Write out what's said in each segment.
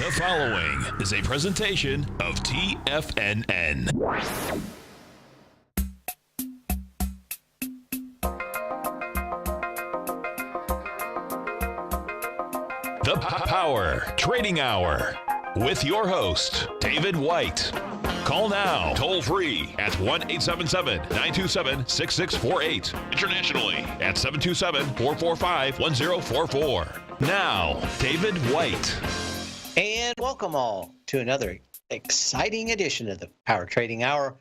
The following is a presentation of TFNN. The Power Trading Hour with your host, David White. Call now, toll free at 1-877-927-6648. Internationally at 727-445-1044. Now, David White. And welcome all to another exciting edition of the Power Trading Hour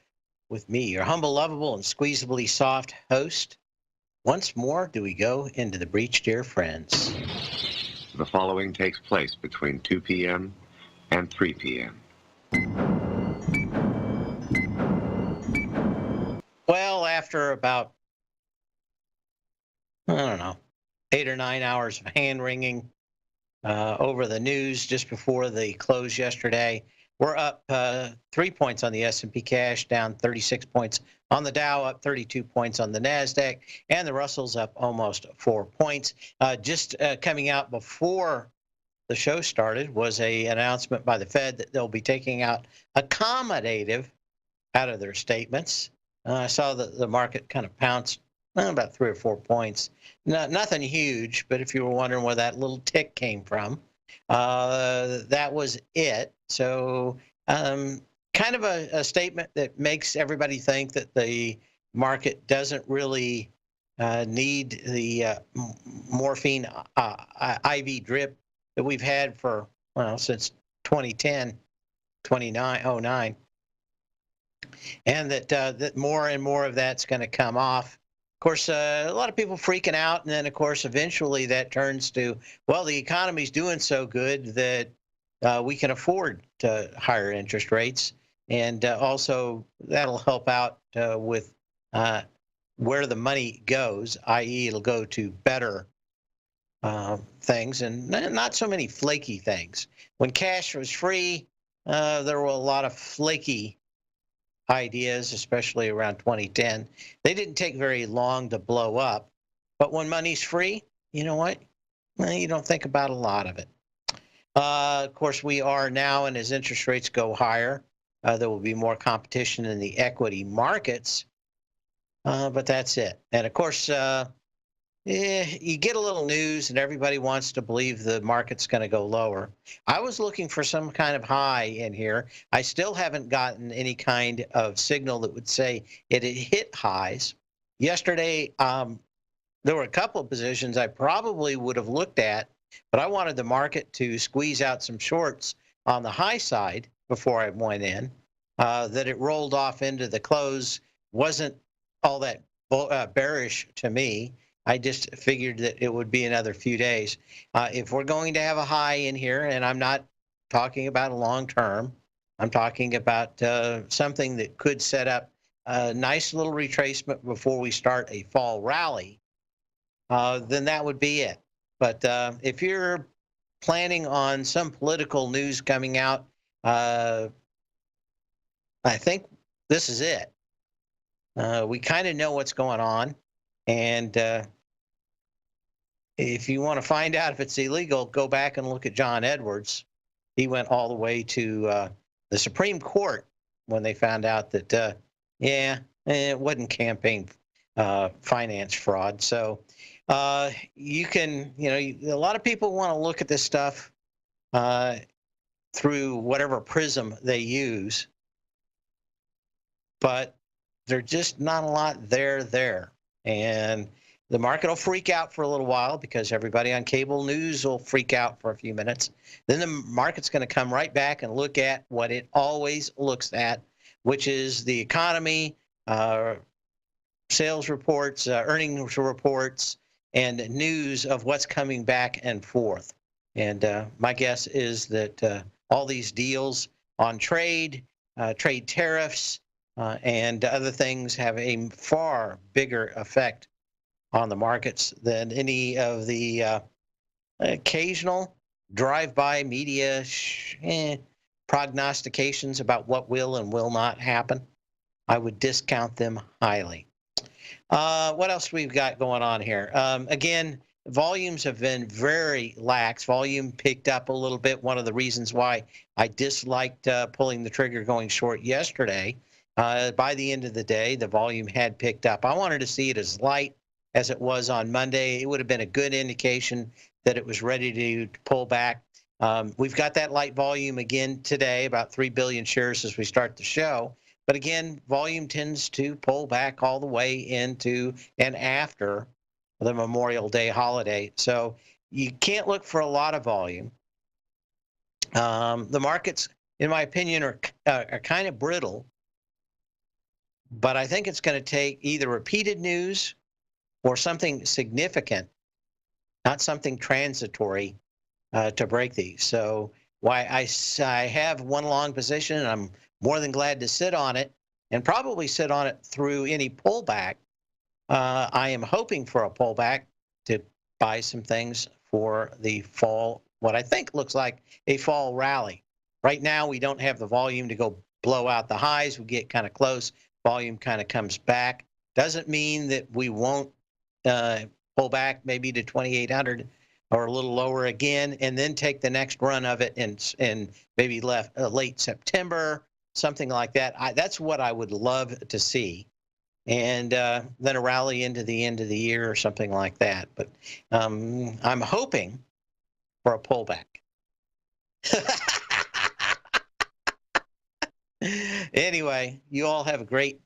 with me, your humble, lovable, and squeezably soft host. Once more, do we go into the breach, dear friends. The following takes place between 2 p.m. and 3 p.m. Well, after about, 8 or 9 hours of hand-wringing over the news just before the close yesterday, we're up 3 points on the S&P cash, down 36 points on the Dow, up 32 points on the NASDAQ, and the Russell's up almost 4 points. Just coming out before the show started was an announcement by the Fed that they'll be taking out accommodative out of their statements. I saw that the market kind of pounced about 3 or 4 points. Nothing huge, but if you were wondering where that little tick came from, that was it. So kind of a statement that makes everybody think that the market doesn't really need the morphine IV drip that we've had for, since 2010, 2009, and that more and more of that's going to come off. Of course, a lot of people freaking out, and then, of course, eventually that turns to, well, the economy's doing so good that we can afford higher interest rates, and also that'll help out with where the money goes, i.e. it'll go to better things and not so many flaky things. When cash was free, there were a lot of flaky ideas, especially around 2010. They didn't take very long to blow up, but when money's free, you know what? Well, you don't think about a lot of it. Of course, we are now, and as interest rates go higher, there will be more competition in the equity markets, but that's it. And of course, you get a little news and everybody wants to believe the market's going to go lower. I was looking for some kind of high in here. I still haven't gotten any kind of signal that would say it had hit highs. Yesterday, there were a couple of positions I probably would have looked at, but I wanted the market to squeeze out some shorts on the high side before I went in. That it rolled off into the close wasn't all that bearish to me. I just figured that it would be another few days. If we're going to have a high in here, and I'm not talking about a long term, I'm talking about something that could set up a nice little retracement before we start a fall rally, then that would be it. But if you're planning on some political news coming out, I think this is it. We kind of know what's going on. And if you want to find out if it's illegal, go back and look at John Edwards. He went all the way to the Supreme Court when they found out that, it wasn't campaign finance fraud. So you can, a lot of people want to look at this stuff through whatever prism they use, but there's just not a lot there. And the market will freak out for a little while because everybody on cable news will freak out for a few minutes. Then the market's going to come right back and look at what it always looks at, which is the economy, sales reports, earnings reports, and news of what's coming back and forth. And my guess is that all these deals on trade tariffs, and other things have a far bigger effect on the markets than any of the occasional drive-by media prognostications about what will and will not happen. I would discount them highly. What else we've got going on here? Again, volumes have been very lax. Volume picked up a little bit. One of the reasons why I disliked pulling the trigger going short yesterday. By the end of the day, the volume had picked up. I wanted to see it as light as it was on Monday. It would have been a good indication that it was ready to pull back. We've got that light volume again today, about 3 billion shares as we start the show. But again, volume tends to pull back all the way into and after the Memorial Day holiday. So you can't look for a lot of volume. The markets, in my opinion, are kind of brittle. But I think it's going to take either repeated news or something significant, not something transitory, to break these. So why I have one long position, and I'm more than glad to sit on it and probably sit on it through any pullback. I am hoping for a pullback to buy some things for the fall, what I think looks like a fall rally. Right now, we don't have the volume to go blow out the highs. We get kind of close. Volume kind of comes back. Doesn't mean that we won't pull back maybe to 2,800 or a little lower again, and then take the next run of it in maybe late September, something like that. That's what I would love to see. And then a rally into the end of the year or something like that. But I'm hoping for a pullback. Anyway, you all have a great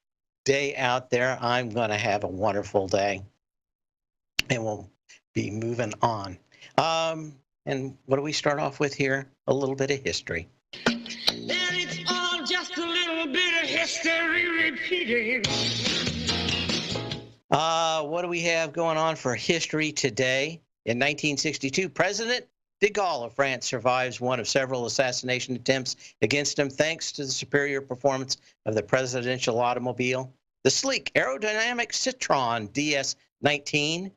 day out there. I'm going to have a wonderful day. And we'll be moving on. And what do we start off with here? A little bit of history. And it's all just a little bit of history repeating. What do we have going on for history today? In 1962, President de Gaulle of France survives one of several assassination attempts against him thanks to the superior performance of the presidential automobile. The sleek, aerodynamic Citroën DS-19,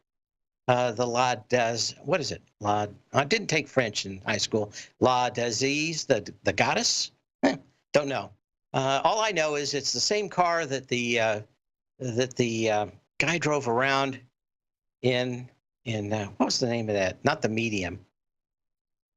the La Daz, what is it? I didn't take French in high school. La Daziz, the goddess? Don't know. All I know is it's the same car that the guy drove around in what was the name of that? Not the Medium.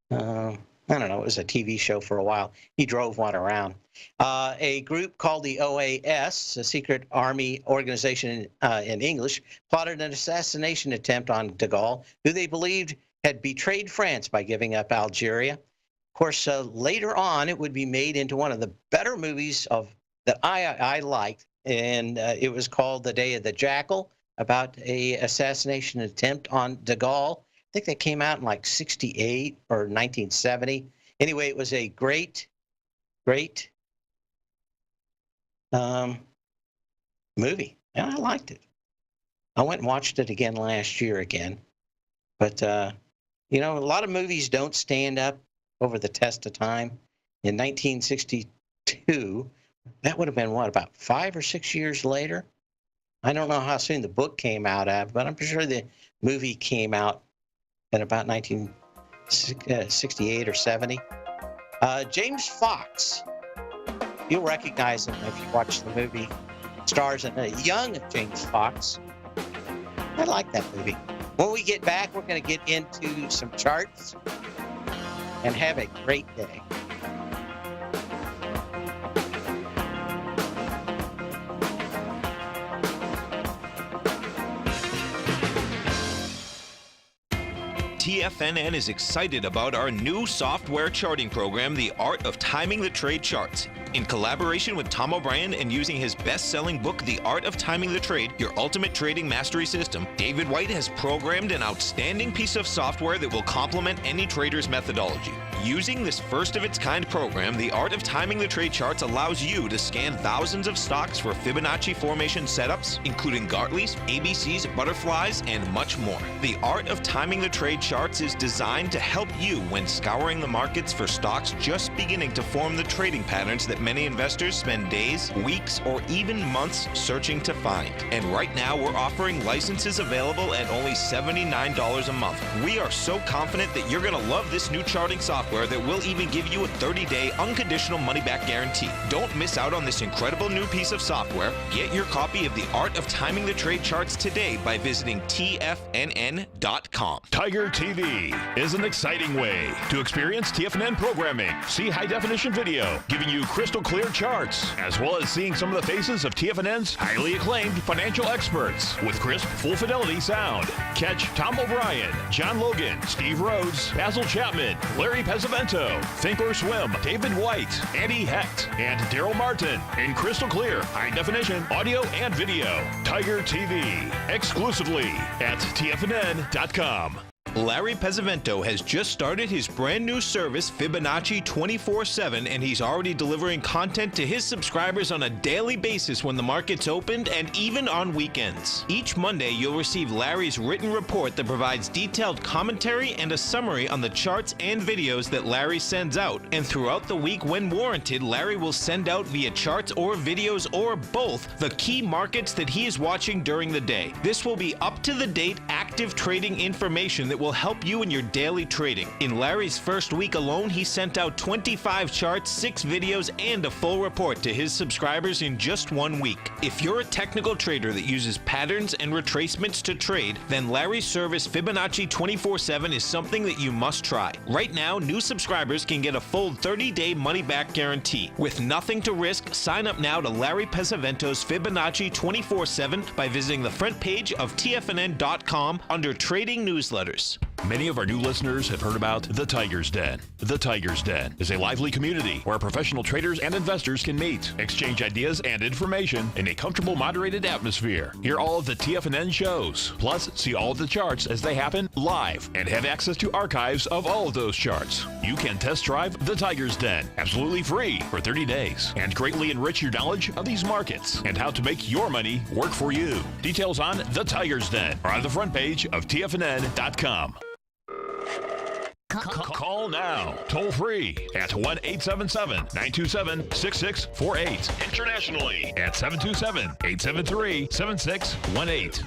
I don't know. It was a TV show for a while. He drove one around. A group called the OAS, a secret army organization in English, plotted an assassination attempt on de Gaulle, who they believed had betrayed France by giving up Algeria. Of course, later on, it would be made into one of the better movies that I liked, and it was called The Day of the Jackal, about a assassination attempt on de Gaulle. I think that came out in like 68 or 1970. Anyway, it was a great movie. And I liked it. I went and watched it again last year again. But, a lot of movies don't stand up over the test of time. In 1962, that would have been, about 5 or 6 years later? I don't know how soon the book came out, but I'm pretty sure the movie came out in about 1968 or 70. James Fox, you'll recognize him if you watch the movie. Stars in a young James Fox. I like that movie. When we get back, we're going to get into some charts and have a great day. TFNN is excited about our new software charting program, The Art of Timing the Trade Charts. In collaboration with Tom O'Brien and using his best-selling book, The Art of Timing the Trade, Your Ultimate Trading Mastery System, David White has programmed an outstanding piece of software that will complement any trader's methodology. Using this first-of-its-kind program, The Art of Timing the Trade Charts allows you to scan thousands of stocks for Fibonacci formation setups, including Gartley's, ABC's, butterflies, and much more. The Art of Timing the Trade Charts Charts is designed to help you when scouring the markets for stocks just beginning to form the trading patterns that many investors spend days, weeks, or even months searching to find. And right now, we're offering licenses available at only $79 a month. We are so confident that you're going to love this new charting software that will even give you a 30-day unconditional money-back guarantee. Don't miss out on this incredible new piece of software. Get your copy of The Art of Timing the Trade Charts today by visiting TFNN.com. Tiger TV is an exciting way to experience TFNN programming. See high-definition video, giving you crystal clear charts, as well as seeing some of the faces of TFNN's highly acclaimed financial experts with crisp, full-fidelity sound. Catch Tom O'Brien, John Logan, Steve Rhodes, Basil Chapman, Larry Pesavento, Think or Swim, David White, Andy Hecht, and Daryl Martin in crystal clear, high-definition audio and video. Tiger TV, exclusively at TFNN.com. Larry Pesavento has just started his brand new service, Fibonacci 24/7, and he's already delivering content to his subscribers on a daily basis when the market's opened and even on weekends. Each Monday, you'll receive Larry's written report that provides detailed commentary and a summary on the charts and videos that Larry sends out. And throughout the week, when warranted, Larry will send out via charts or videos or both the key markets that he is watching during the day. This will be up-to-the-date, active trading information that will help you in your daily trading. In Larry's first week alone, he sent out 25 charts, 6 videos, and a full report to his subscribers in just 1 week. If you're a technical trader that uses patterns and retracements to trade, then Larry's service Fibonacci 24/7 is something that you must try. Right now, new subscribers can get a full 30-day money-back guarantee. With nothing to risk, sign up now to Larry Pesavento's Fibonacci 24/7 by visiting the front page of TFNN.com under Trading Newsletters. Many of our new listeners have heard about The Tiger's Den. The Tiger's Den is a lively community where professional traders and investors can meet, exchange ideas and information in a comfortable, moderated atmosphere. Hear all of the TFNN shows, plus see all of the charts as they happen live and have access to archives of all of those charts. You can test drive The Tiger's Den absolutely free for 30 days and greatly enrich your knowledge of these markets and how to make your money work for you. Details on The Tiger's Den are on the front page of TFNN.com. Call now, toll free at 1-877-927-6648. Internationally at 727-873-7618.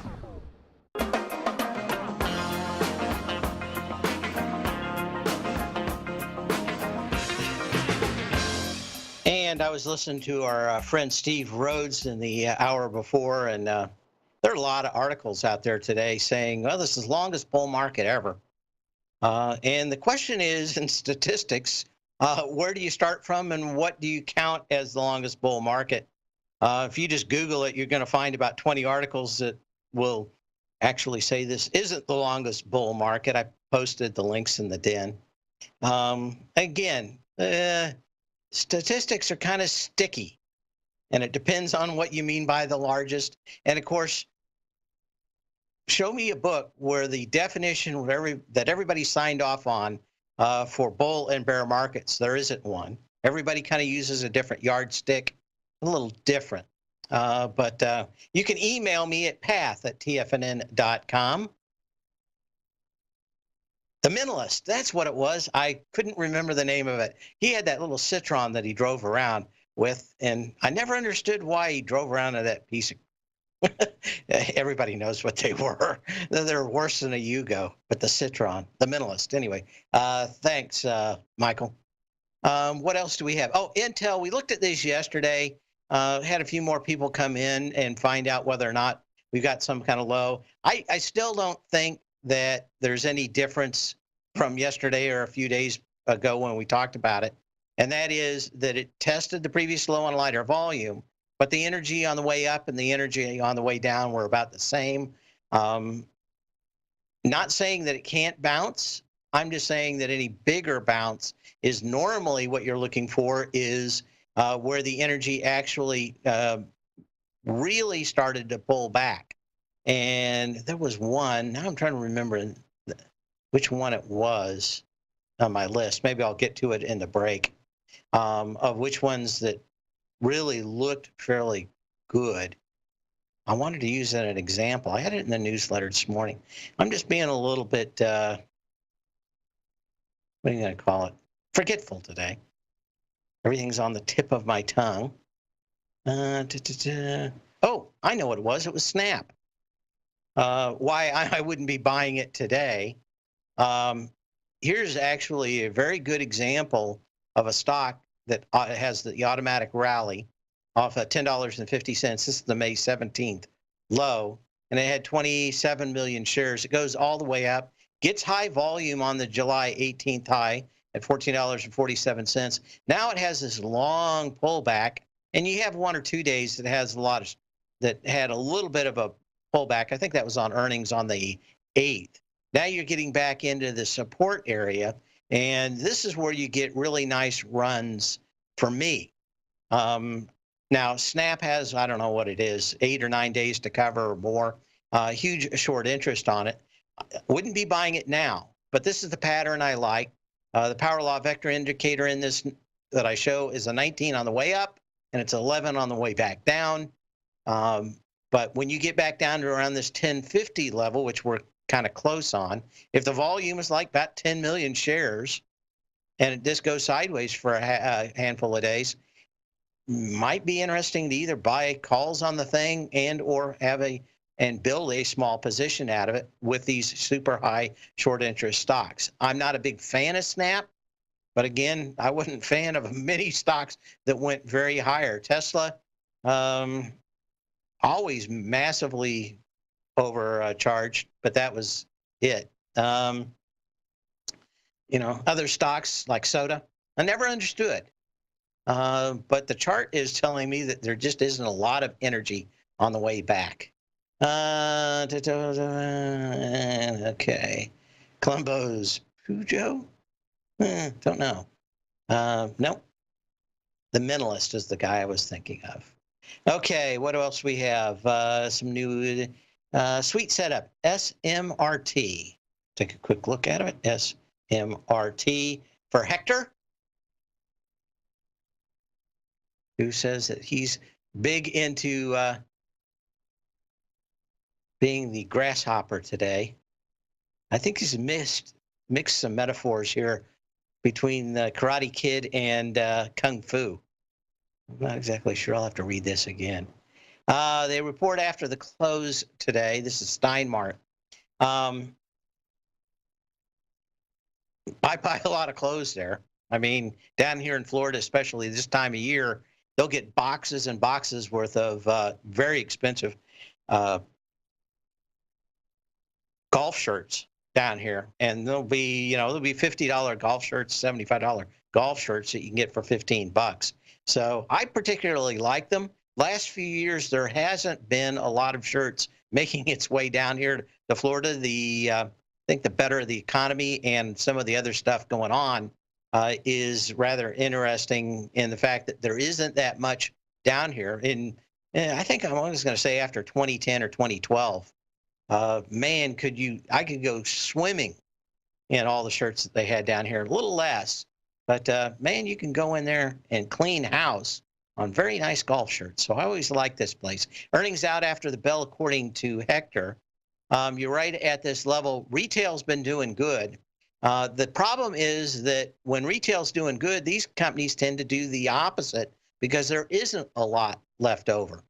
And I was listening to our friend Steve Rhodes in the hour before, and there are a lot of articles out there today saying, well, this is the longest bull market ever. And the question is, in statistics, where do you start from and what do you count as the longest bull market? If you just Google it, you're going to find about 20 articles that will actually say this isn't the longest bull market. I posted the links in the den. Again, statistics are kind of sticky, and it depends on what you mean by the largest. And of course, show me a book where the definition that everybody signed off on for bull and bear markets. There isn't one. Everybody kind of uses a different yardstick, a little different. But you can email me at path@tfnn.com. The Mentalist, that's what it was. I couldn't remember the name of it. He had that little Citron that he drove around with, and I never understood why he drove around in that piece of everybody knows what they were. They're worse than a Yugo, but the Citron, the Mentalist. Anyway, thanks, Michael. What else do we have? Oh, Intel. We looked at this yesterday. Had a few more people come in and find out whether or not we've got some kind of low. I still don't think that there's any difference from yesterday or a few days ago when we talked about it. And that is that it tested the previous low on lighter volume, but the energy on the way up and the energy on the way down were about the same. Not saying that it can't bounce. I'm just saying that any bigger bounce is normally what you're looking for is where the energy actually really started to pull back. And there was one, now I'm trying to remember which one it was on my list. Maybe I'll get to it in the break, of which ones that really looked fairly good. I wanted to use that as an example. I had it in the newsletter this morning. I'm just being a little bit what are you going to call it? Forgetful today. Everything's on the tip of my tongue. Oh, I know what it was. It was Snap. Why I wouldn't be buying it today. Here's actually a very good example of a stock that has the automatic rally off at $10.50. This is the May 17th low, and it had 27 million shares. It goes all the way up, gets high volume on the July 18th high at $14.47. Now it has this long pullback, and you have 1 or 2 days that has that had a little bit of a pullback. I think that was on earnings on the 8th. Now you're getting back into the support area, and this is where you get really nice runs for me. Now, Snap has, I don't know what it is, 8 or 9 days to cover or more. Huge short interest on it. I wouldn't be buying it now, but this is the pattern I like. The power law vector indicator in this that I show is a 19 on the way up, and it's 11 on the way back down. But when you get back down to around this 1050 level, which we're kind of close on, if the volume is like about 10 million shares, and this goes sideways for a handful of days, might be interesting to either buy calls on the thing and or build a small position out of it with these super high short interest stocks. I'm not a big fan of Snap, but again, I wasn't a fan of many stocks that went very higher. Tesla, always massively overcharged, but that was it. Other stocks like soda, I never understood. But the chart is telling me that there just isn't a lot of energy on the way back. Okay. Columbo's Pujo? Don't know. Nope. The Mentalist is the guy I was thinking of. Okay, what else we have? Some new sweet setup, SMRT. Take a quick look at it. SMRT for Hector, who says that he's big into being the grasshopper today. I think he's mixed some metaphors here between the Karate Kid and Kung Fu. I'm not exactly sure. I'll have to read this again. They report after the close today. This is Steinmart. I buy a lot of clothes there. I mean, down here in Florida, especially this time of year, they'll get boxes and boxes worth of very expensive golf shirts down here, and there'll be $50 golf shirts, $75 golf shirts that you can get for $15. So I particularly like them. Last few years, there hasn't been a lot of shirts making its way down here to Florida. I think the better the economy and some of the other stuff going on is rather interesting in the fact that there isn't that much down here. I think I'm always going to say after 2010 or 2012, man, I could go swimming in all the shirts that they had down here. A little less, but man, you can go in there and clean house on very nice golf shirts. So I always like this place. Earnings out after the bell, according to Hector. You're right at this level. Retail's been doing good. The problem is that when retail's doing good, these companies tend to do the opposite because there isn't a lot left over.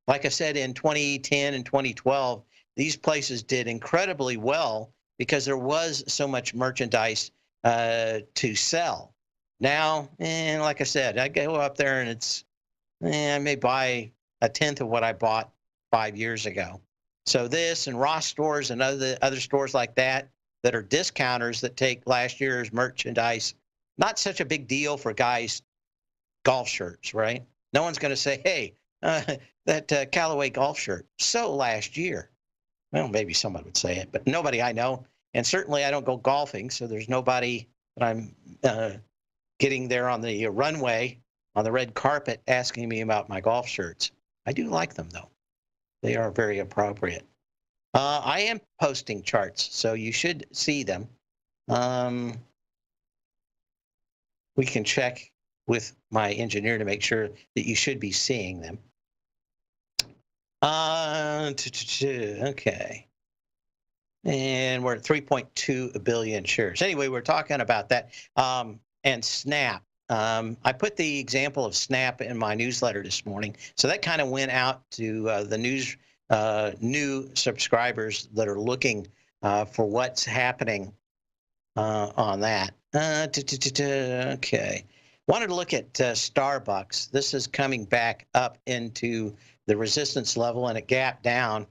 Like I said, in 2010 and 2012, these places did incredibly well because there was so much merchandise to sell. Now, like I said, I go up there and I may buy a tenth of what I bought 5 years ago. So this and Ross stores and other stores like that are discounters that take last year's merchandise, not such a big deal for guys' golf shirts, right? No one's going to say, hey, that Callaway golf shirt, so last year. Well, maybe someone would say it, but nobody I know. And certainly I don't go golfing, so there's nobody that I'm getting there on the runway, on the red carpet, asking me about my golf shirts. I do like them, though. They are very appropriate. I am posting charts, so you should see them. We can check with my engineer to make sure that you should be seeing them. Okay. And we're at 3.2 billion shares. Anyway, we're talking about that. And Snap. I put the example of Snap in my newsletter this morning. So that kind of went out to the new subscribers that are looking for what's happening on that. Okay. Wanted to look at Starbucks. This is coming back up into the resistance level and a gap down.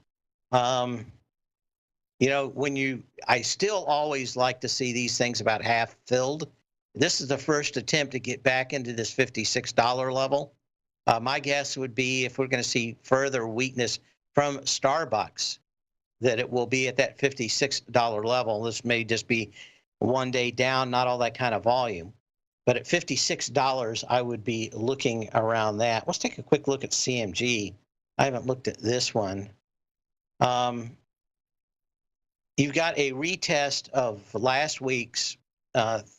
You know, I still always like to see these things about half filled. This is the first attempt to get back into this $56 level. My guess would be if we're going to see further weakness from Starbucks, that it will be at that $56 level. This may just be one day down, not all that kind of volume. But at $56, I would be looking around that. Let's take a quick look at CMG. I haven't looked at this one. You've got a retest of last week's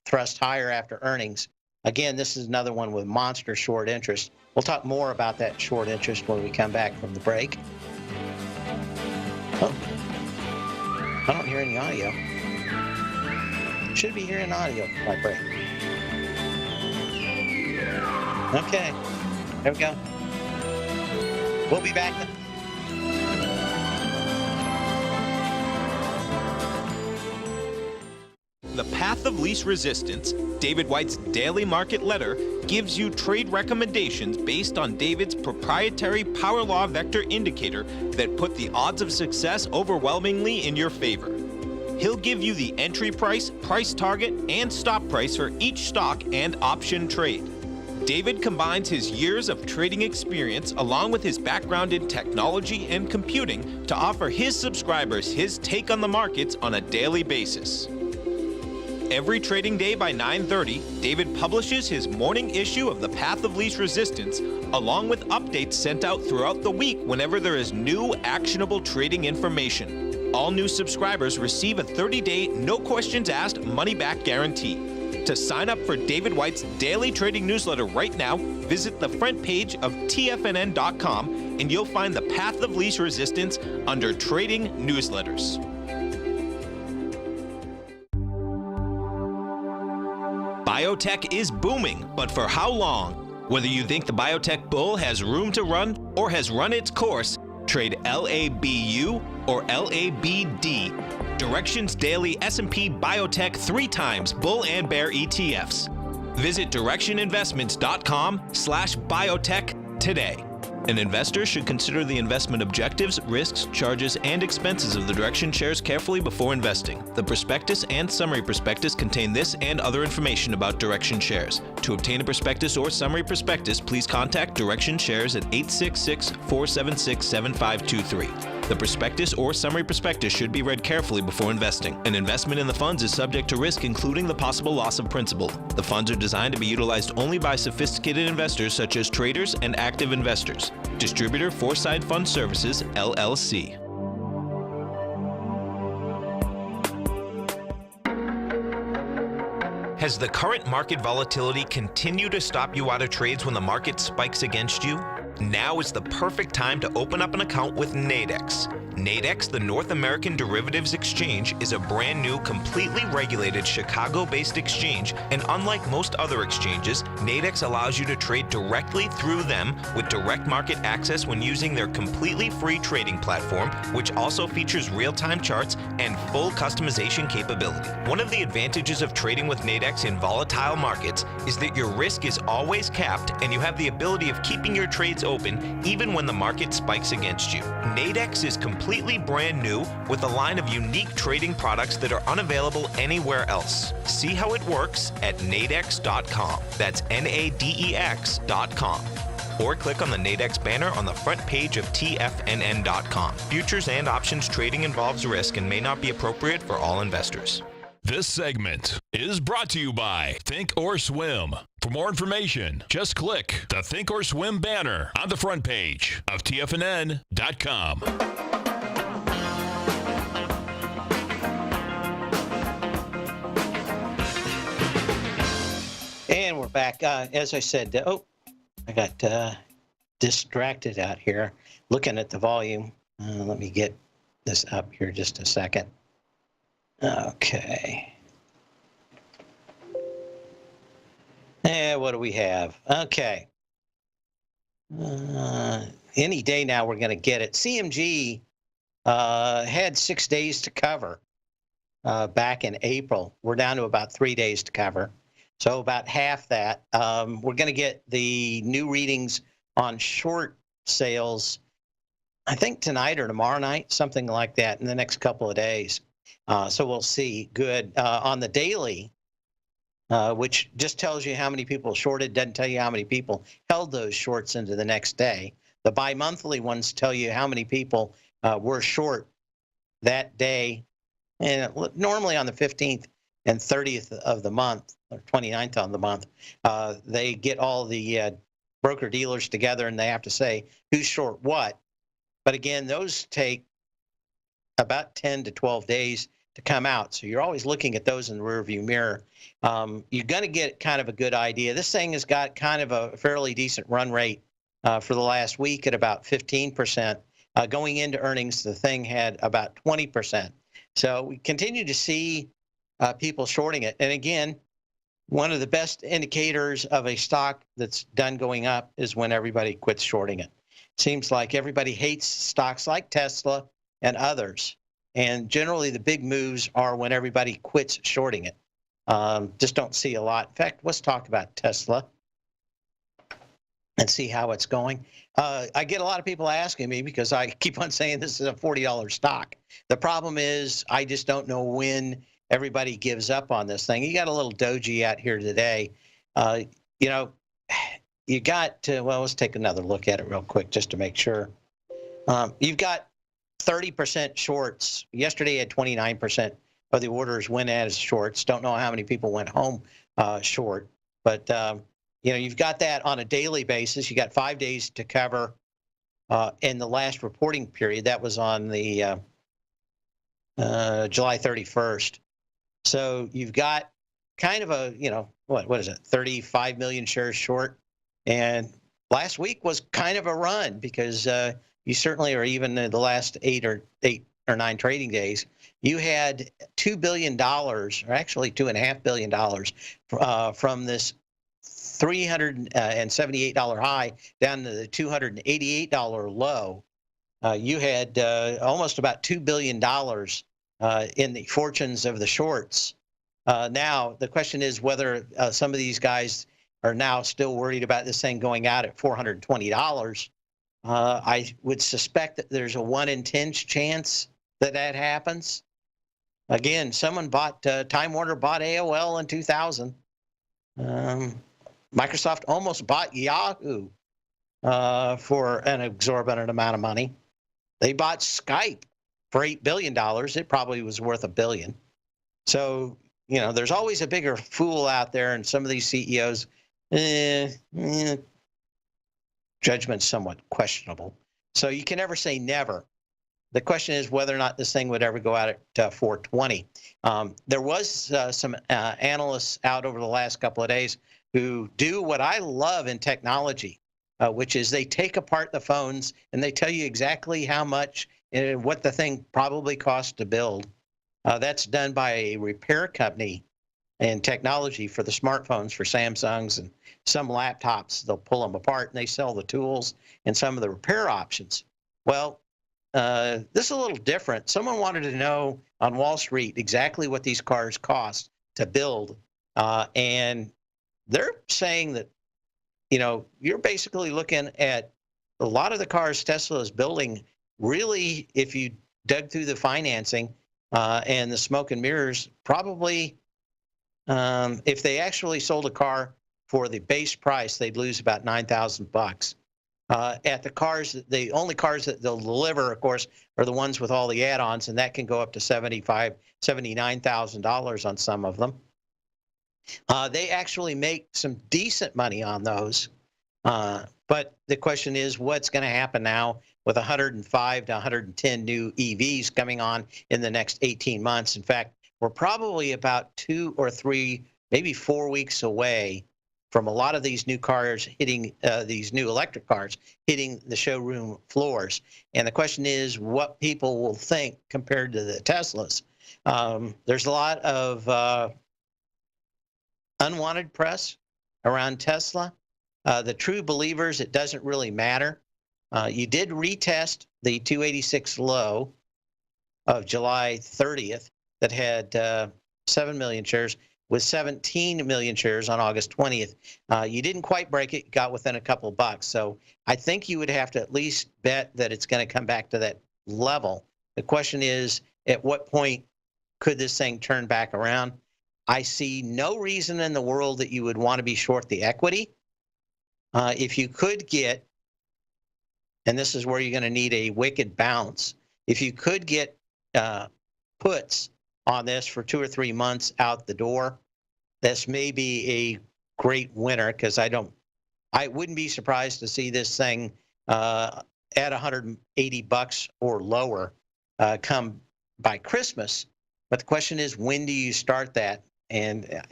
thrust higher after earnings. Again, this is another one with monster short interest. We'll talk more about that short interest when we come back from the break. Oh, I don't hear any audio. Should be hearing audio by break. Okay, there we go. We'll be back then. The Path of Least Resistance, David White's daily market letter, gives you trade recommendations based on David's proprietary power law vector indicator that put the odds of success overwhelmingly in your favor. He'll give you the entry price, price target, and stop price for each stock and option trade. David combines his years of trading experience along with his background in technology and computing to offer his subscribers his take on the markets on a daily basis. Every trading day by 9:30, David publishes his morning issue of The Path of Least Resistance, along with updates sent out throughout the week whenever there is new actionable trading information. All new subscribers receive a 30-day, no questions asked, money-back guarantee. To sign up for David White's daily trading newsletter right now, visit the front page of TFNN.com and you'll find The Path of Least Resistance under Trading Newsletters. Biotech is booming, but for how long? Whether you think the biotech bull has room to run or has run its course, trade LABU or LABD. Direction's daily S&P Biotech 3 times bull and bear ETFs. Visit directioninvestments.com/biotech today. An investor should consider the investment objectives, risks, charges, and expenses of the Direction shares carefully before investing. The prospectus and summary prospectus contain this and other information about Direction shares. To obtain a prospectus or summary prospectus, please contact Direction shares at 866-476-7523. The prospectus or summary prospectus should be read carefully before investing. An investment in the funds is subject to risk, including the possible loss of principal. The funds are designed to be utilized only by sophisticated investors such as traders and active investors. Distributor Foreside Fund Services, LLC. Has the current market volatility continued to stop you out of trades when the market spikes against you? Now is the perfect time to open up an account with Nadex. Nadex, the North American Derivatives Exchange, is a brand new, completely regulated Chicago-based exchange, and unlike most other exchanges, Nadex allows you to trade directly through them with direct market access when using their completely free trading platform, which also features real-time charts and full customization capability. One of the advantages of trading with Nadex in volatile markets is that your risk is always capped and you have the ability of keeping your trades open even when the market spikes against you. Nadex is completely brand new with a line of unique trading products that are unavailable anywhere else. See how it works at nadex.com. That's NADEX.com. Or click on the Nadex banner on the front page of TFNN.com. Futures and options trading involves risk and may not be appropriate for all investors. This segment is brought to you by Think or Swim. For more information, just click the Think or Swim banner on the front page of TFNN.com. And we're back. As I said, I got distracted out here looking at the volume. Let me get this up here just a second. Okay. What do we have? Okay. Any day now we're going to get it. CMG had 6 days to cover back in April. We're down to about 3 days to cover. So about half that. We're going to get the new readings on short sales, I think tonight or tomorrow night, something like that in the next couple of days. So we'll see. Good. On the daily, which just tells you how many people shorted, doesn't tell you how many people held those shorts into the next day. The bi-monthly ones tell you how many people were short that day. And normally on the 15th and 30th of the month, or 29th of the month, they get all the broker dealers together and they have to say who's short what. But again, those take about 10 to 12 days to come out. So you're always looking at those in the rearview mirror. You're going to get kind of a good idea. This thing has got kind of a fairly decent run rate for the last week at about 15%. Going into earnings, the thing had about 20%. So we continue to see people shorting it. And again, one of the best indicators of a stock that's done going up is when everybody quits shorting it. Seems like everybody hates stocks like Tesla and others. And generally, the big moves are when everybody quits shorting it. Just don't see a lot. In fact, let's talk about Tesla and see how it's going. I get a lot of people asking me because I keep on saying this is a $40 stock. The problem is I just don't know when everybody gives up on this thing. You got a little doji out here today. You know, you got to, well, let's take another look at it real quick just to make sure. You've got 30% shorts. Yesterday had 29% of the orders went as shorts. Don't know how many people went home short, but you know, you've got that on a daily basis. You got 5 days to cover in the last reporting period. That was on the July 31st. So you've got kind of a, you know, what is it, 35 million shares short. And last week was kind of a run because you certainly are, even in the last eight or nine trading days, you had $2 billion, or actually $2.5 billion from this $378 high down to the $288 low. You had almost about $2 billion in the fortunes of the shorts. Now, the question is whether some of these guys are now still worried about this thing going out at $420. I would suspect that there's a 1 in 10 chance that that happens. Again, someone bought, Time Warner bought AOL in 2000. Microsoft almost bought Yahoo for an exorbitant amount of money. They bought Skype for $8 billion. It probably was worth $1 billion. So, you know, there's always a bigger fool out there, and some of these CEOs, judgment's somewhat questionable. So you can never say never. The question is whether or not this thing would ever go out at 420. There was some analysts out over the last couple of days who do what I love in technology, which is they take apart the phones and they tell you exactly how much and what the thing probably costs to build. That's done by a repair company and technology for the smartphones, for Samsungs and some laptops. They'll pull them apart and they sell the tools and some of the repair options. Well, this is a little different. Someone wanted to know on Wall Street exactly what these cars cost to build. And they're saying that, you know, you're basically looking at a lot of the cars Tesla is building. Really, if you dug through the financing and the smoke and mirrors, probably if they actually sold a car for the base price, they'd lose about $9,000. At the cars, the only cars that they'll deliver, of course, are the ones with all the add-ons, and that can go up to $75,000, $79,000 on some of them. They actually make some decent money on those. But the question is, what's going to happen now with 105 to 110 new EVs coming on in the next 18 months? In fact, we're probably about 2 or 3, maybe 4 weeks away from a lot of these new cars hitting, these new electric cars hitting the showroom floors. And the question is what people will think compared to the Teslas. There's a lot of unwanted press around Tesla. The true believers, it doesn't really matter. You did retest the 286 low of July 30th that had 7 million shares with 17 million shares on August 20th. You didn't quite break it, got within a couple of bucks. So I think you would have to at least bet that it's going to come back to that level. The question is, at what point could this thing turn back around? I see no reason in the world that you would want to be short the equity. If you could get, and this is where you're going to need a wicked bounce, if you could get puts on this for 2 or 3 months out the door, this may be a great winner, because I wouldn't be surprised to see this thing at $180 or lower come by Christmas. But the question is, when do you start that? And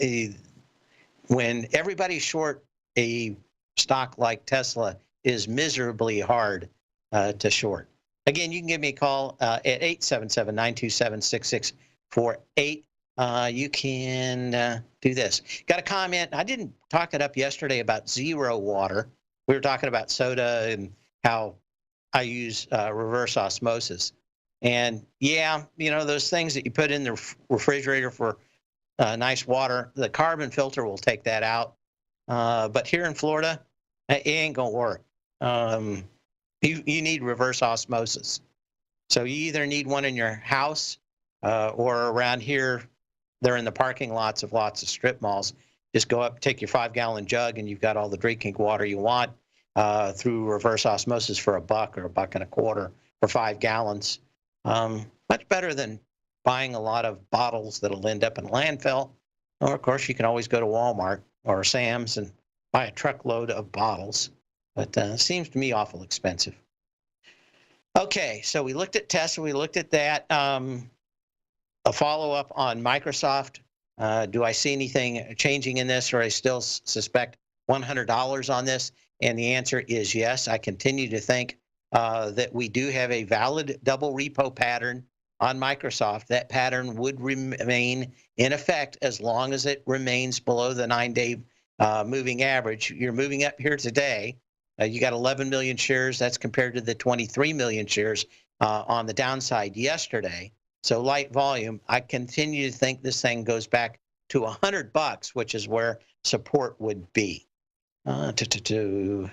when everybody's short a stock like Tesla is miserably hard to short. Again, you can give me a call at 877-927-6648. You can do this. Got a comment. I didn't talk it up yesterday about zero water. We were talking about soda and how I use reverse osmosis. And yeah, you know, those things that you put in the refrigerator for nice water, the carbon filter will take that out. But here in Florida, it ain't gonna work. You need reverse osmosis. So you either need one in your house or around here, they're in the parking lots of lots of strip malls. Just go up, take your 5-gallon jug, and you've got all the drinking water you want through reverse osmosis for $1 or $1.25 for 5 gallons. Much better than buying a lot of bottles that'll end up in landfill. Or, of course, you can always go to Walmart or Sam's and buy a truckload of bottles. But seems to me awful expensive. Okay, so we looked at Tesla. We looked at that. A follow-up on Microsoft. Do I see anything changing in this, or I still suspect $100 on this? And the answer is yes. I continue to think that we do have a valid double repo pattern on Microsoft. That pattern would remain in effect as long as it remains below the 9-day moving average. You're moving up here today. You got 11 million shares. That's compared to the 23 million shares on the downside yesterday. So light volume. I continue to think this thing goes back to $100, which is where support would be. Okay.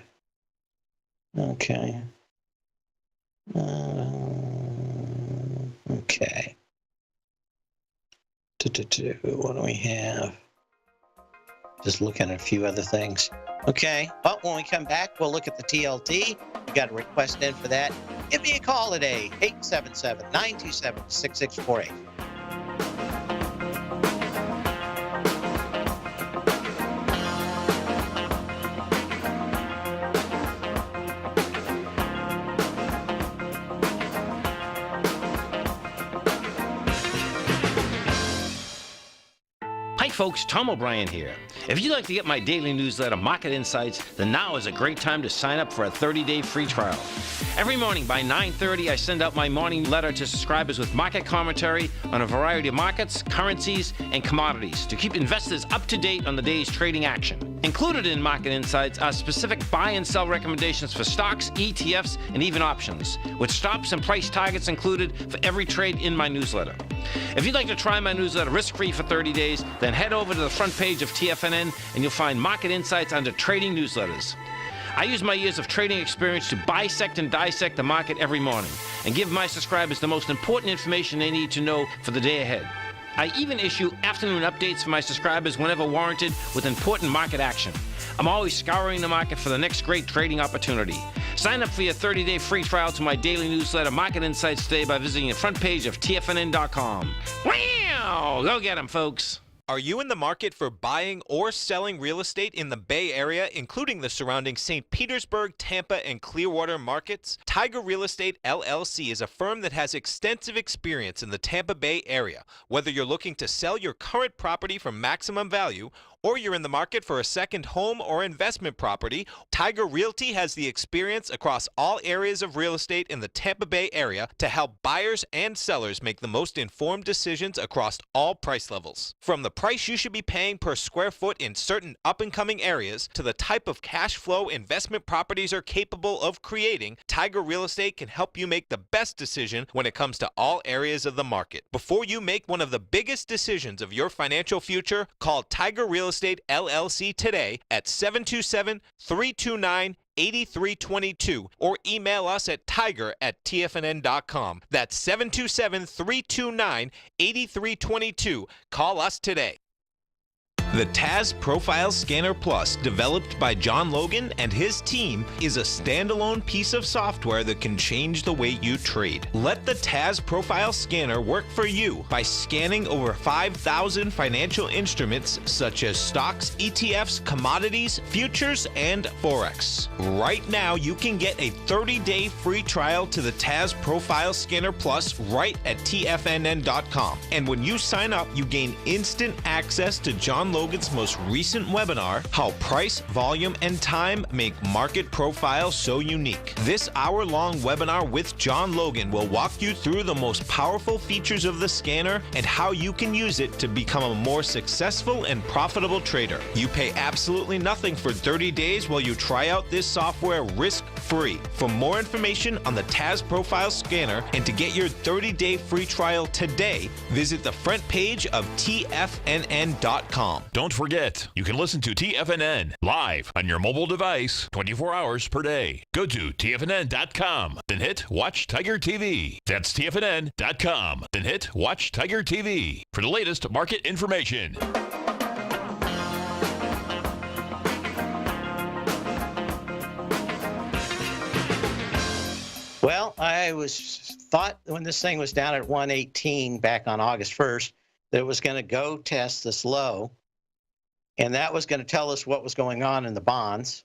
Okay. What do we have? Just looking at a few other things. Okay. Well, when we come back, we'll look at the TLT. You got a request in for that. Give me a call today, 877-927-6648. Hi folks, Tom O'Brien here. If you'd like to get my daily newsletter, Market Insights, then now is a great time to sign up for a 30-day free trial. Every morning by 9:30, I send out my morning letter to subscribers with market commentary on a variety of markets, currencies, and commodities to keep investors up to date on the day's trading action. Included in Market Insights are specific buy and sell recommendations for stocks, ETFs, and even options, with stops and price targets included for every trade in my newsletter. If you'd like to try my newsletter risk-free for 30 days, then head over to the front page of TFNN and you'll find Market Insights under Trading Newsletters. I use my years of trading experience to bisect and dissect the market every morning and give my subscribers the most important information they need to know for the day ahead. I even issue afternoon updates for my subscribers whenever warranted with important market action. I'm always scouring the market for the next great trading opportunity. Sign up for your 30-day free trial to my daily newsletter, Market Insights, today by visiting the front page of TFNN.com. Wow! Go get 'em, folks. Are you in the market for buying or selling real estate in the Bay Area, including the surrounding St. Petersburg, Tampa, and Clearwater markets? Tiger Real Estate LLC is a firm that has extensive experience in the Tampa Bay area. Whether you're looking to sell your current property for maximum value or you're in the market for a second home or investment property, Tiger Realty has the experience across all areas of real estate in the Tampa Bay area to help buyers and sellers make the most informed decisions across all price levels. From the price you should be paying per square foot in certain up-and-coming areas to the type of cash flow investment properties are capable of creating, Tiger Real Estate can help you make the best decision when it comes to all areas of the market. Before you make one of the biggest decisions of your financial future, call Tiger Real Estate LLC today at 727-329-8322 or email us at tiger@tfnn.com. That's 727-329-8322. Call us today. The TAS Profile Scanner Plus, developed by John Logan and his team, is a standalone piece of software that can change the way you trade. Let the TAS Profile Scanner work for you by scanning over 5,000 financial instruments such as stocks, ETFs, commodities, futures, and Forex. Right now, you can get a 30-day free trial to the TAS Profile Scanner Plus right at TFNN.com. And when you sign up, you gain instant access to John Logan's most recent webinar, How Price, Volume, and Time Make Market Profiles So Unique. This hour-long webinar with John Logan will walk you through the most powerful features of the scanner and how you can use it to become a more successful and profitable trader. You pay absolutely nothing for 30 days while you try out this software risk-free. For more information on the TAS Profile Scanner and to get your 30-day free trial today, visit the front page of TFNN.com. Don't forget, you can listen to TFNN live on your mobile device 24 hours per day. Go to TFNN.com, then hit Watch Tiger TV. That's TFNN.com, then hit Watch Tiger TV for the latest market information. Well, I thought when this thing was down at 118 back on August 1st that it was going to go test this low, and that was going to tell us what was going on in the bonds.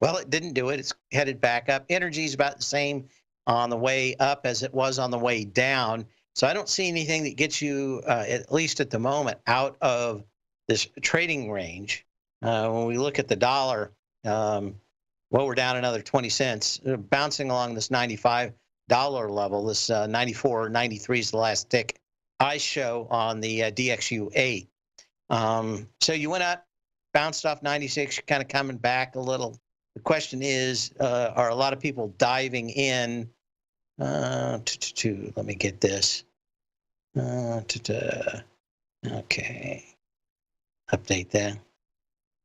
Well, it didn't do it. It's headed back up. Energy is about the same on the way up as it was on the way down. So I don't see anything that gets you, at least at the moment, out of this trading range. When we look at the dollar, well, we're down another 20 cents, bouncing along this $95 level. This 94, 93 is the last tick I show on the DXU8. So you went up, bounced off 96, you're kind of coming back a little. The question is, are a lot of people diving in to let me get this. Okay, update that.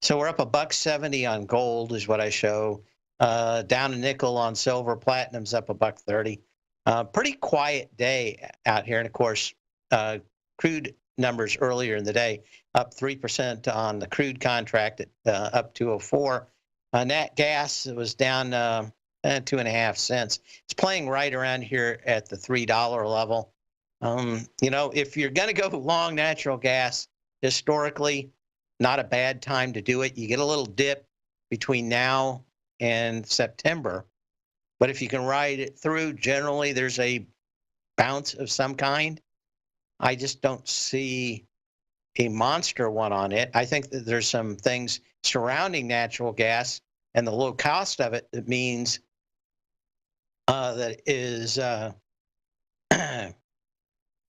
So we're up $1.70 on gold is what I show. Down a nickel on silver. Platinum's up $1.30. Pretty quiet day out here. And of course, crude numbers earlier in the day, up 3% on the crude contract at up 204. Nat gas was down 2.5 cents. It's playing right around here at the $3 level. You know, if you're going to go long natural gas, historically, not a bad time to do it. You get a little dip between now and September, but if you can ride it through, generally there's a bounce of some kind. I just don't see a monster one on it. I think that there's some things surrounding natural gas and the low cost of it that means that is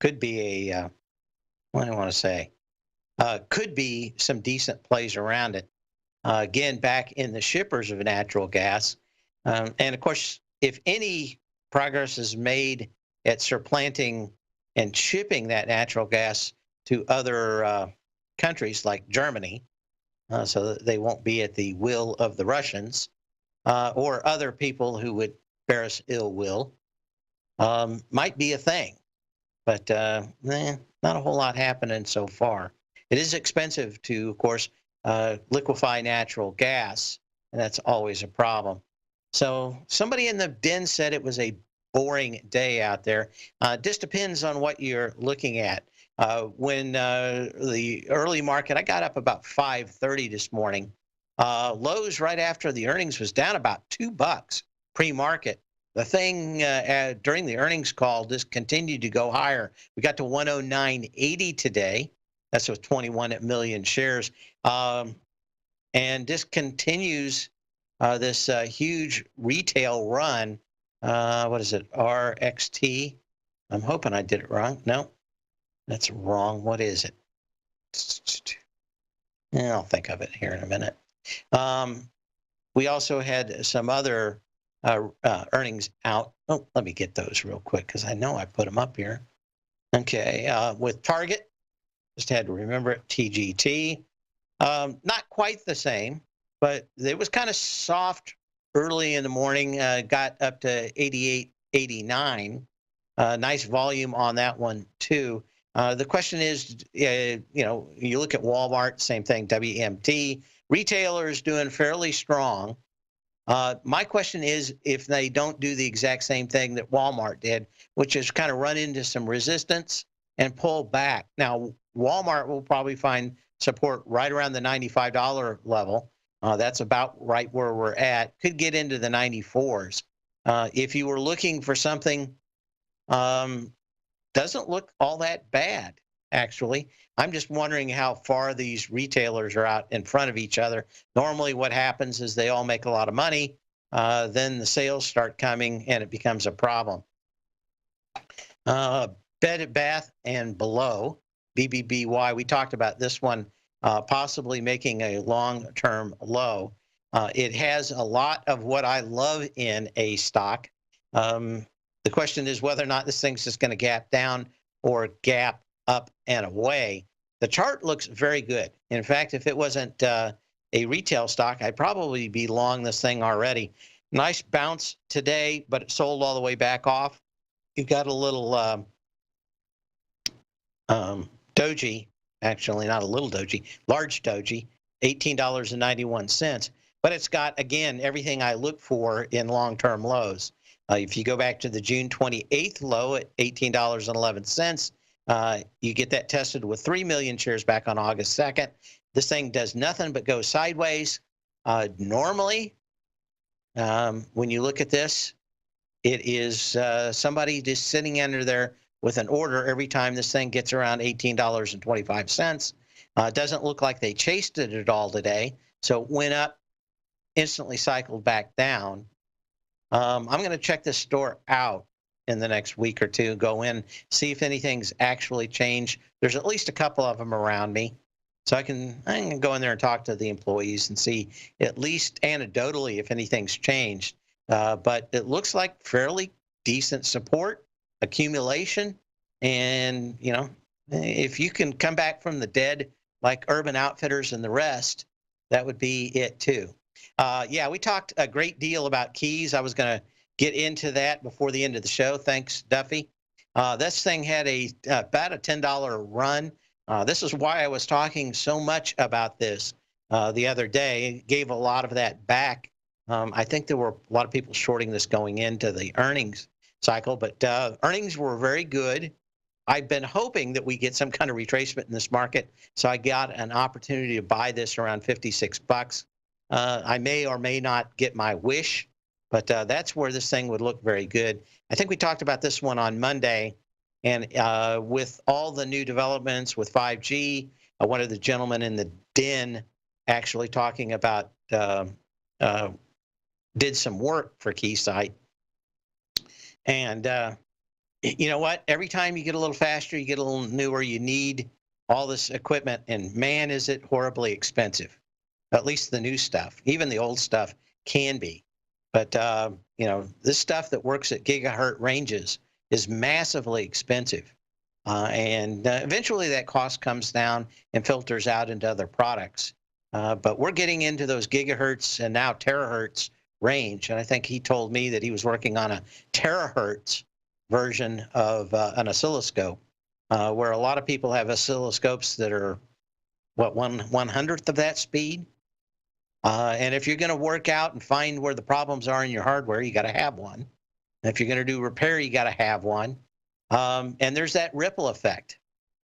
could be a what do I want to say? Could be some decent plays around it. Again, back in the shippers of natural gas. And of course, if any progress is made at supplanting and shipping that natural gas to other countries like Germany, so that they won't be at the will of the Russians or other people who would bear us ill will, might be a thing. But not a whole lot happening so far. It is expensive to, of course, liquefy natural gas, and that's always a problem. So somebody in the den said it was a boring day out there. Just depends on what you're looking at. When the early market, I got up about 5:30 this morning. Lowe's right after the earnings was down about $2 pre-market. The thing during the earnings call just continued to go higher. We got to 109.80 today. That's with 21 million shares. And this continues this huge retail run. What is it? RXT. I'm hoping I did it wrong. No, that's wrong. What is it? I'll think of it here in a minute. We also had some other earnings out. Oh, let me get those real quick because I know I put them up here. Okay, with Target, just had to remember it, TGT. Not quite the same, but it was kind of soft early in the morning, got up to 88, 89. Nice volume on that one, too. The question is, you look at Walmart, same thing, WMT. Retailers doing fairly strong. My question is if they don't do the exact same thing that Walmart did, which is kind of run into some resistance and pull back. Now, Walmart will probably find support right around the $95 level. That's about right where we're at. Could get into the 94s. If you were looking for something, doesn't look all that bad, actually. I'm just wondering how far these retailers are out in front of each other. Normally what happens is they all make a lot of money, then the sales start coming and it becomes a problem. Bed Bath and Below, BBBY, we talked about this one possibly making a long-term low. It has a lot of what I love in a stock. The question is whether or not this thing's just going to gap down or gap up and away. The chart looks very good. In fact, if it wasn't a retail stock, I'd probably be long this thing already. Nice bounce today, but it sold all the way back off. You've got a little doji, actually not a little doji, large doji, $18.91. But it's got, again, everything I look for in long-term lows. If you go back to the June 28th low at $18.11, you get that tested with 3 million shares back on August 2nd. This thing does nothing but go sideways. Normally, when you look at this, it is somebody just sitting under there with an order every time this thing gets around $18.25. It doesn't look like they chased it at all today. So it went up, instantly cycled back down. I'm going to check this store out in the next week or two, go in, see if anything's actually changed. There's at least a couple of them around me. So I can go in there and talk to the employees and see, at least anecdotally, if anything's changed. But it looks like fairly decent support, accumulation. And, if you can come back from the dead like Urban Outfitters and the rest, that would be it too. Yeah, we talked a great deal about keys. I was going to get into that before the end of the show. Thanks, Duffy. This thing had about a $10 run. This is why I was talking so much about this the other day. It gave a lot of that back. I think there were a lot of people shorting this going into the earnings cycle, but earnings were very good. I've been hoping that we get some kind of retracement in this market, so I got an opportunity to buy this around 56 bucks. I may or may not get my wish, but that's where this thing would look very good. I think we talked about this one on Monday, and with all the new developments with 5G, one of the gentlemen in the den actually talking about did some work for Keysight. And you know what? Every time you get a little faster, you get a little newer, you need all this equipment, and man, is it horribly expensive. At least the new stuff. Even the old stuff can be. But, this stuff that works at gigahertz ranges is massively expensive. And eventually that cost comes down and filters out into other products. But we're getting into those gigahertz and now terahertz range. And I think he told me that he was working on a terahertz version of an oscilloscope, where a lot of people have oscilloscopes that are, what, 1/100th of that speed? And if you're going to work out and find where the problems are in your hardware, you got to have one. And if you're going to do repair, you got to have one. And there's that ripple effect.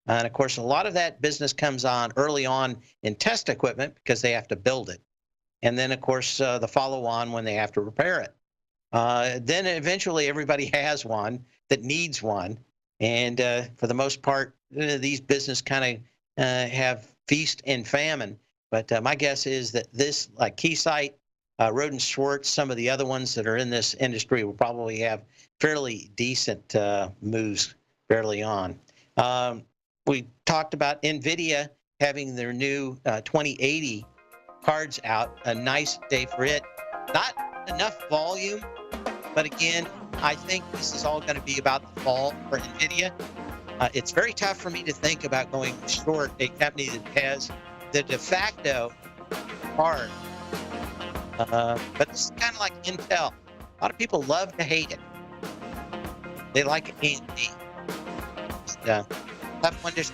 And of course, a lot of that business comes on early on in test equipment because they have to build it. And then, of course, the follow-on when they have to repair it. Then eventually everybody has one that needs one. And for the most part, these business kind have feast and famine. But my guess is that this, like Keysight, Roden Schwartz, some of the other ones that are in this industry will probably have fairly decent moves early on. We talked about NVIDIA having their new 2080 cards out. A nice day for it. Not enough volume, but again, I think this is all going to be about the fall for NVIDIA. It's very tough for me to think about going short a company that has the de facto card. But it's kind of like Intel. A lot of people love to hate it. They like AMD. Tough one to.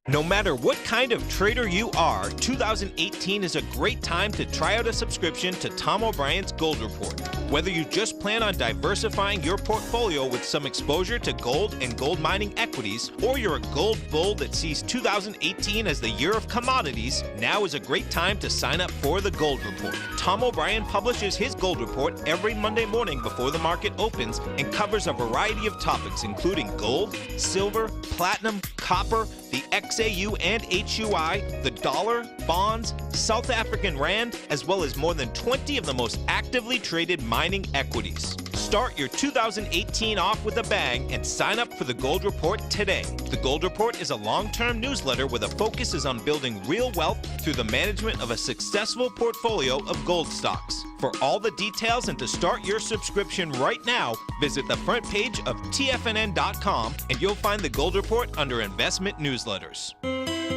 No matter what kind of trader you are, 2018 is a great time to try out a subscription to Tom O'Brien's Gold Report. Whether you just plan on diversifying your portfolio with some exposure to gold and gold mining equities, or you're a gold bull that sees 2018 as the year of commodities, now is a great time to sign up for the Gold Report. Tom O'Brien publishes his Gold Report every Monday morning before the market opens and covers a variety of topics including gold, silver, platinum, copper, the XAU and HUI, the dollar, bonds, South African rand, as well as more than 20 of the most actively traded mining equities. Start your 2018 off with a bang and sign up for the Gold Report today. The Gold Report is a long-term newsletter where the focus is on building real wealth through the management of a successful portfolio of gold stocks. For all the details and to start your subscription right now, visit the front page of TFNN.com and you'll find the Gold Report under Investment Newsletters.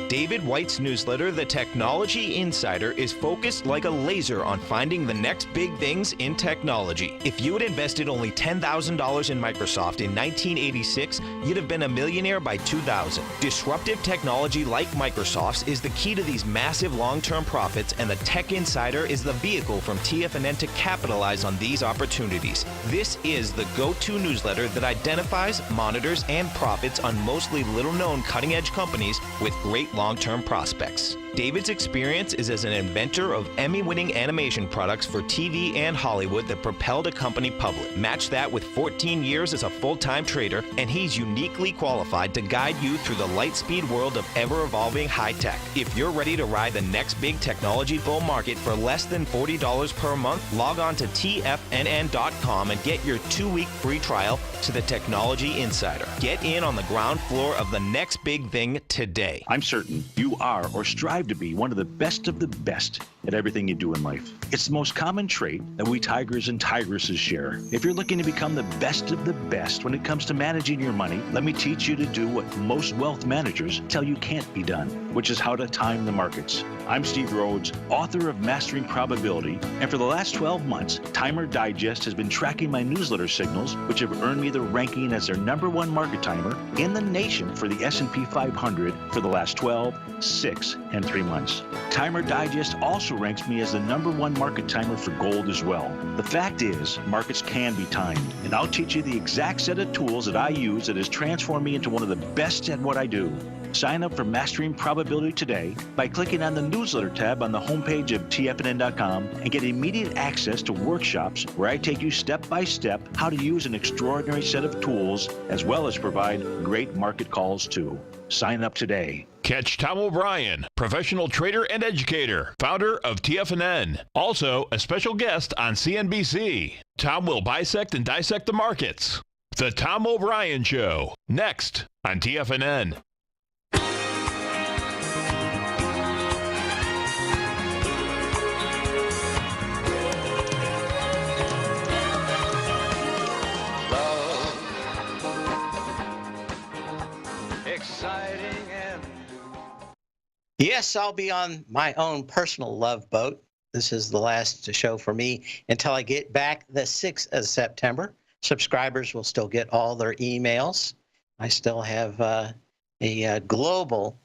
David White's newsletter, The Technology Insider, is focused like a laser on finding the next big things in technology. If you had invested only $10,000 in Microsoft in 1986, you'd have been a millionaire by 2000. Disruptive technology like Microsoft's is the key to these massive long-term profits, and the Tech Insider is the vehicle from TFNN to capitalize on these opportunities. This is the go-to newsletter that identifies, monitors, and profits on mostly little-known cutting-edge companies with great long-term prospects. David's experience is as an inventor of Emmy-winning animation products for TV and Hollywood that propelled a company public. Match that with 14 years as a full-time trader, and he's uniquely qualified to guide you through the light-speed world of ever-evolving high-tech. If you're ready to ride the next big technology bull market for less than $40 per month, log on to TFNN.com and get your 2-week free trial to the Technology Insider. Get in on the ground floor of the next big thing today. I'm certain you are or strive to be one of the best at everything you do in life. It's the most common trait that we tigers and tigresses share. If you're looking to become the best of the best when it comes to managing your money, let me teach you to do what most wealth managers tell you can't be done, which is how to time the markets. I'm Steve Rhodes, author of Mastering Probability, and for the last 12 months, Timer Digest has been tracking my newsletter signals, which have earned me the ranking as their #1 market timer in the nation for the S&P 500 for the last 12, 6, and 3 months. Timer Digest also ranks me as the #1 market timer for gold as well. The fact is, markets can be timed, and I'll teach you the exact set of tools that I use that has transformed me into one of the best at what I do. Sign up for Mastering Probability today by clicking on the newsletter tab on the homepage of TFNN.com and get immediate access to workshops where I take you step by step how to use an extraordinary set of tools as well as provide great market calls too. Sign up today. Catch Tom O'Brien, professional trader and educator, founder of TFNN. Also, a special guest on CNBC. Tom will bisect and dissect the markets. The Tom O'Brien Show, next on TFNN. Yes, I'll be on my own personal love boat. This is the last show for me until I get back the 6th of September. Subscribers will still get all their emails. I still have a global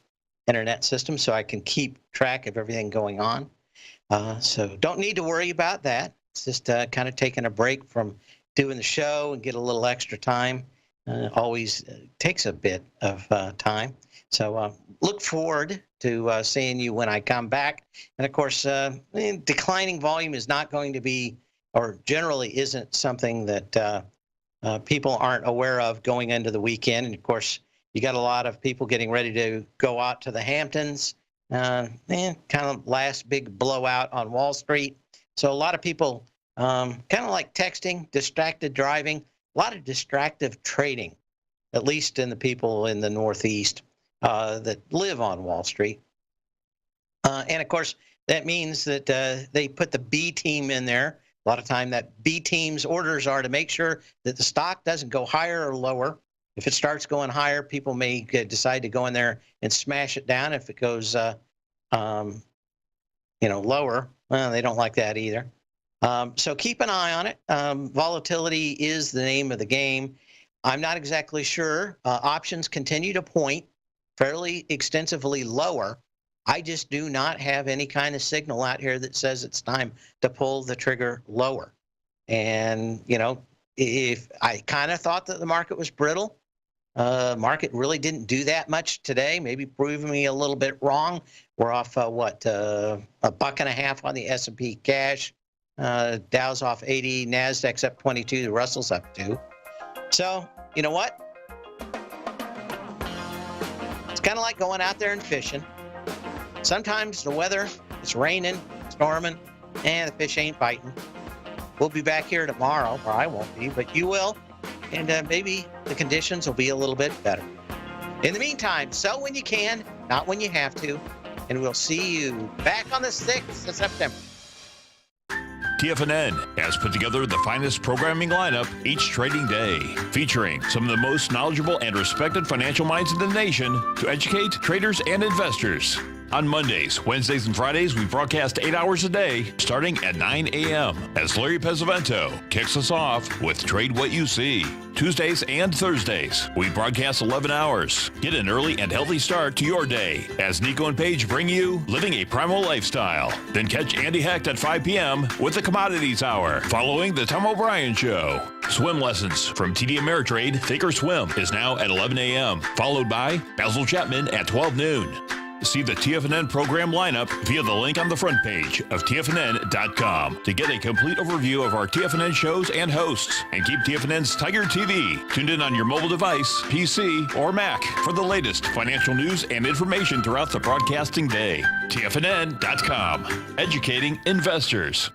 internet system, so I can keep track of everything going on. So don't need to worry about that. It's just kind of taking a break from doing the show and get a little extra time. Always takes a bit of time. So look forward to seeing you when I come back. And of course, declining volume is not going to be, or generally isn't something that people aren't aware of going into the weekend. And of course, You got a lot of people getting ready to go out to the Hamptons, and kind of last big blowout on Wall Street. So a lot of people kind of like texting, distracted driving, a lot of distractive trading, at least in the people in the Northeast that live on Wall Street. And of course, that means that they put the B team in there. A lot of time that B team's orders are to make sure that the stock doesn't go higher or lower. If it starts going higher, people may decide to go in there and smash it down. If it goes, lower, well, they don't like that either. So keep an eye on it. Volatility is the name of the game. I'm not exactly sure. Options continue to point fairly extensively lower. I just do not have any kind of signal out here that says it's time to pull the trigger lower. And, if I kind of thought that the market was brittle, market really didn't do that much today, maybe proving me a little bit wrong. We're off, $1.50 on the S&P cash. Dow's off 80, NASDAQ's up 22, the Russell's up 2. So, you know what? It's kind of like going out there and fishing. Sometimes the weather, it's raining, storming, and the fish ain't biting. We'll be back here tomorrow, or I won't be, but you will. And maybe the conditions will be a little bit better. In the meantime, sell when you can, not when you have to. And we'll see you back on the 6th of September. TFNN has put together the finest programming lineup each trading day, featuring some of the most knowledgeable and respected financial minds in the nation to educate traders and investors. On Mondays, Wednesdays, and Fridays, we broadcast 8 hours a day, starting at 9 a.m. as Larry Pesavento kicks us off with Trade What You See. Tuesdays and Thursdays, we broadcast 11 hours. Get an early and healthy start to your day as Nico and Paige bring you Living a Primal Lifestyle. Then catch Andy Hecht at 5 p.m. with the Commodities Hour, following the Tom O'Brien Show. Swim lessons from TD Ameritrade Thinkorswim is now at 11 a.m., followed by Basil Chapman at 12 noon. See the TFNN program lineup via the link on the front page of TFNN.com to get a complete overview of our TFNN shows and hosts. And keep TFNN's Tiger TV tuned in on your mobile device, PC, or Mac for the latest financial news and information throughout the broadcasting day. TFNN.com, educating investors.